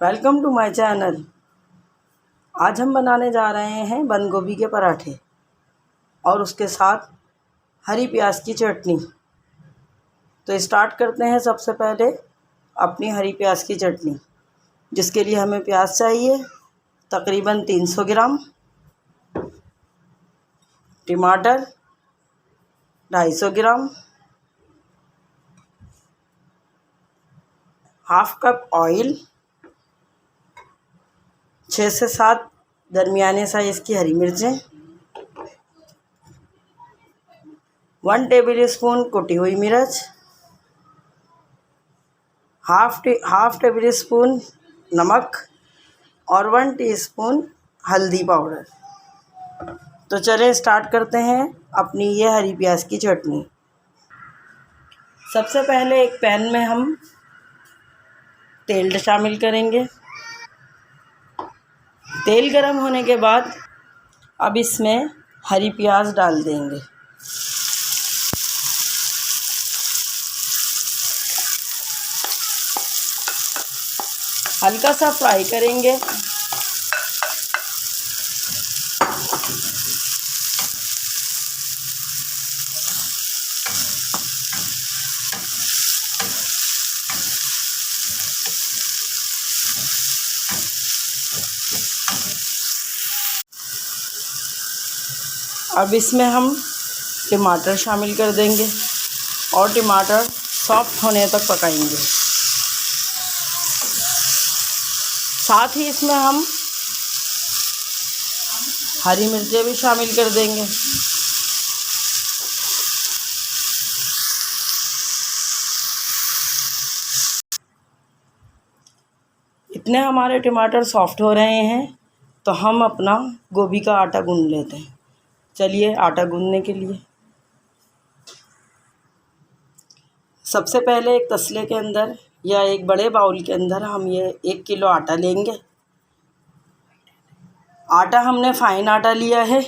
Welcome to my channel. आज हम बनाने जा रहे हैं बंद गोभी के पराठे और उसके साथ हरी प्याज की चटनी। तो स्टार्ट करते हैं। सबसे पहले अपनी हरी प्याज की चटनी, जिसके लिए हमें प्याज चाहिए तकरीबन 300 ग्राम, टमाटर 250 ग्राम, हाफ कप ऑयल, 6 से 7 दरमियाने साइज़ की हरी मिर्चें, 1 टेबल स्पून कुटी हुई मिर्च, हाफ टेबल स्पून नमक और 1 टीस्पून हल्दी पाउडर। तो चलें स्टार्ट करते हैं अपनी ये हरी प्याज की चटनी। सबसे पहले एक पैन में हम तेल शामिल करेंगे। तेल गरम होने के बाद अब इसमें हरी प्याज डाल देंगे। हल्का सा फ्राई करेंगे। अब इसमें हम टमाटर शामिल कर देंगे और टमाटर सॉफ्ट होने तक पकाएंगे। साथ ही इसमें हम हरी मिर्चें भी शामिल कर देंगे। इतने हमारे टमाटर सॉफ्ट हो रहे हैं तो हम अपना गोभी का आटा गूंद लेते हैं। चलिए आटा गूंदने के लिए सबसे पहले एक तसले के अंदर या एक बड़े बाउल के अंदर हम ये 1 किलो आटा लेंगे। आटा हमने फाइन आटा लिया है।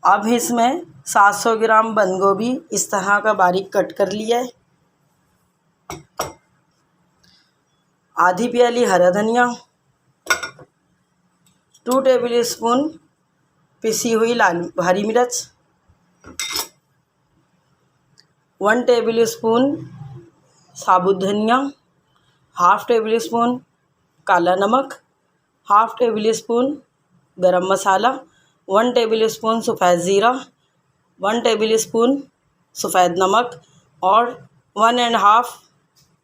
अब इसमें 700 ग्राम बंद गोभी इस तरह का बारीक कट कर लिया है, आधी प्याली हरा धनिया, 2 टेबल स्पून पिसी हुई लाल हरी मिर्च, 1 टेबल स्पून साबुत धनिया, हाफ टेबल स्पून काला नमक, हाफ टेबल स्पून गरम मसाला, 1 टेबल स्पून सफ़ेद ज़ीरा, 1 टेबल स्पून सफ़ेद नमक और 1.5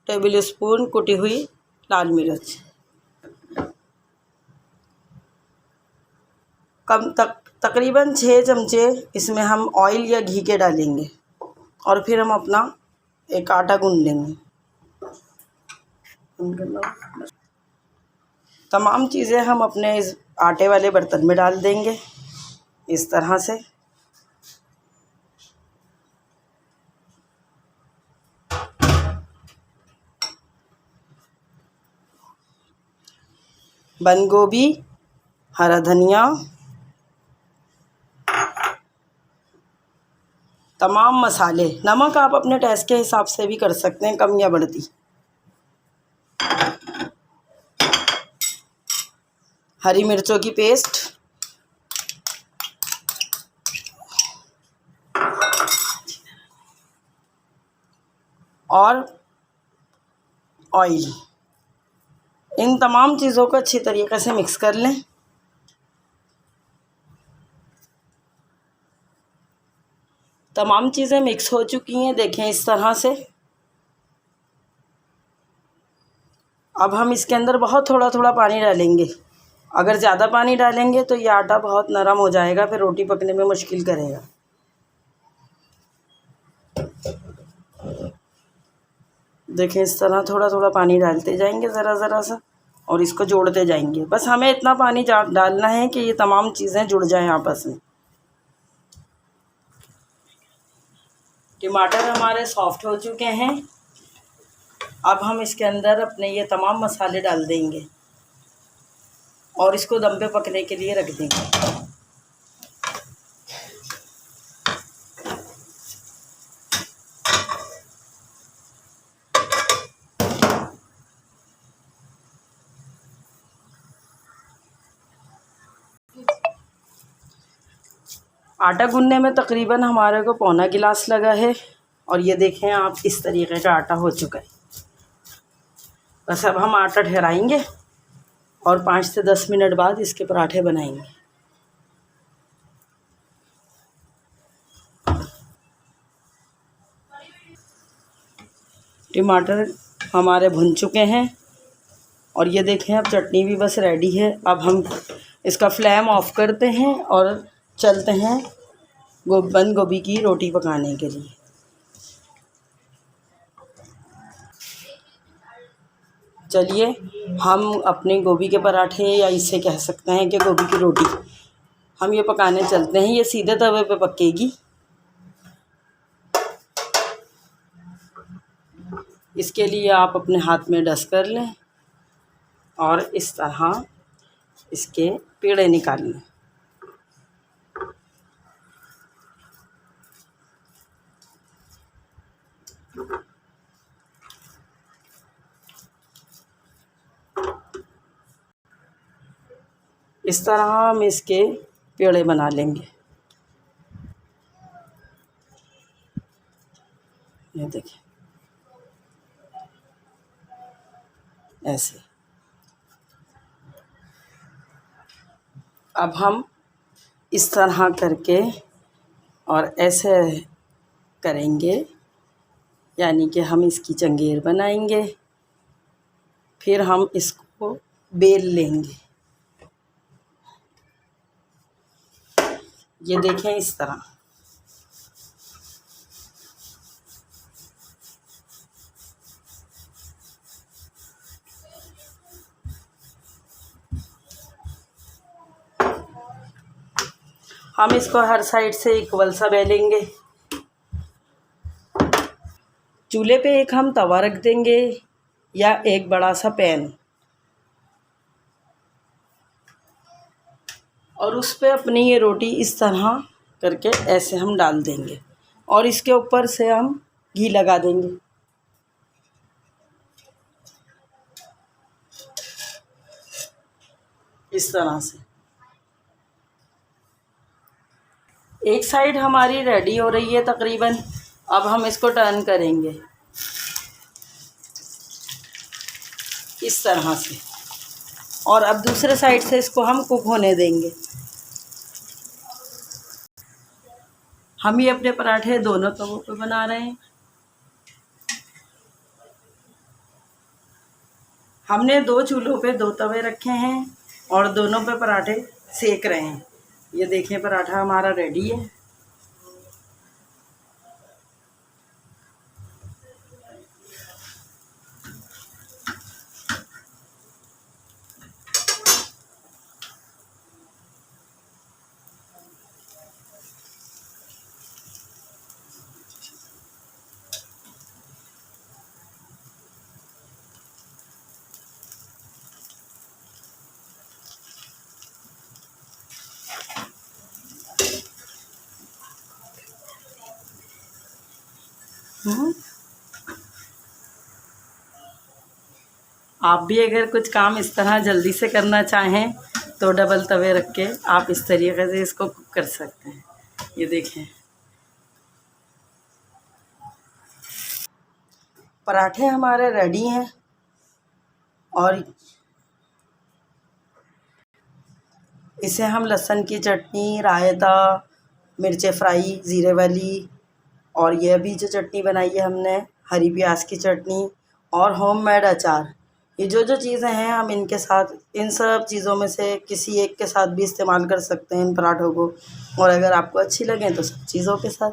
टेबल स्पून कुटी हुई लाल मिर्च। तकरीबन 6 चमचे इसमें हम ऑयल या घी के डालेंगे और फिर हम अपना एक आटा गूंद लेंगे। तमाम चीज़ें हम अपने इस आटे वाले बर्तन में डाल देंगे इस तरह से। बंद गोभी, हरा धनिया, तमाम मसाले, नमक आप अपने टेस्ट के हिसाब से भी कर सकते हैं, कम या बढ़ती, हरी मिर्चों की पेस्ट, और ऑयल। इन तमाम चीज़ों को अच्छी तरीके से मिक्स कर लें। तमाम चीज़ें मिक्स हो चुकी हैं, देखें इस तरह से। अब हम इसके अंदर बहुत थोड़ा थोड़ा पानी डालेंगे। अगर ज़्यादा पानी डालेंगे तो ये आटा बहुत नरम हो जाएगा, फिर रोटी पकने में मुश्किल करेगा। देखें इस तरह थोड़ा थोड़ा पानी डालते जाएंगे ज़रा ज़रा सा और इसको जोड़ते जाएंगे। बस हमें इतना पानी डालना है कि ये तमाम चीज़ें जुड़ जाएं आपस में। टमाटर हमारे सॉफ्ट हो चुके हैं। अब हम इसके अंदर अपने ये तमाम मसाले डाल देंगे और इसको दम पे पकने के लिए रख देंगे। आटा गूँधने में तकरीबन हमारे को पौना गिलास लगा है। और ये देखें आप, इस तरीके का आटा हो चुका है। बस अब हम आटा ठहराएंगे और 5 से 10 मिनट बाद इसके पराठे बनाएंगे। टमाटर हमारे भुन चुके हैं और ये देखें अब चटनी भी बस रेडी है। अब हम इसका फ्लेम ऑफ करते हैं और चलते हैं बंद गोभी की रोटी पकाने के लिए। चलिए हम अपने गोभी के पराठे, या इसे कह सकते हैं कि गोभी की रोटी, हम ये पकाने चलते हैं। ये सीधे तवे पे पकेगी। इसके लिए आप अपने हाथ में डस्ट कर लें और इस तरह इसके पेड़े निकाल लें। इस तरह हम इसके पेड़े बना लेंगे। ये देखिए ऐसे। अब हम इस तरह करके और ऐसे करेंगे, यानी कि हम इसकी चंगेर बनाएंगे, फिर हम इसको बेल लेंगे। ये देखें इस तरह। हम इसको हर साइड से इक्वल सा बेलेंगे। चूल्हे पे एक हम तवा रख देंगे या एक बड़ा सा पैन, और उस पे अपनी ये रोटी इस तरह करके ऐसे हम डाल देंगे और इसके ऊपर से हम घी लगा देंगे। इस तरह से एक साइड हमारी रेडी हो रही है तकरीबन। अब हम इसको टर्न करेंगे इस तरह से, और अब दूसरे साइड से इसको हम कुक होने देंगे। हम ये अपने पराठे दोनों तवों पे बना रहे हैं। हमने 2 चूल्हों पे 2 तवे रखे हैं और दोनों पे पराठे सेक रहे हैं। ये देखें पराठा हमारा रेडी है। आप भी अगर कुछ काम इस तरह जल्दी से करना चाहें तो डबल तवे रख के आप इस तरीके से इसको कुक कर सकते हैं। ये देखें पराठे हमारे रेडी हैं और इसे हम लहसुन की चटनी, रायता, मिर्चें फ्राई ज़ीरे वाली, और ये भी जो चटनी बनाई है हमने हरी प्याज की चटनी और होममेड अचार, ये जो चीज़ें हैं हम इनके साथ, इन सब चीज़ों में से किसी एक के साथ भी इस्तेमाल कर सकते हैं इन पराठों को। और अगर आपको अच्छी लगें तो सब चीज़ों के साथ।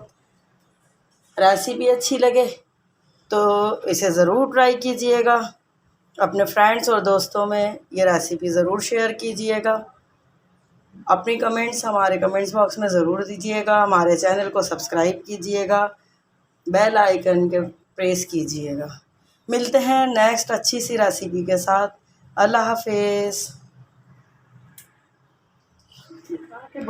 रेसिपी अच्छी लगे तो इसे ज़रूर ट्राई कीजिएगा। अपने फ्रेंड्स और दोस्तों में ये रेसिपी ज़रूर शेयर कीजिएगा। अपनी कमेंट्स हमारे कमेंट्स बॉक्स में ज़रूर दीजिएगा। हमारे चैनल को सब्सक्राइब कीजिएगा, बेल आइकन के प्रेस कीजिएगा। मिलते हैं नेक्स्ट अच्छी सी रेसिपी के साथ। अल्लाह हाफिज़।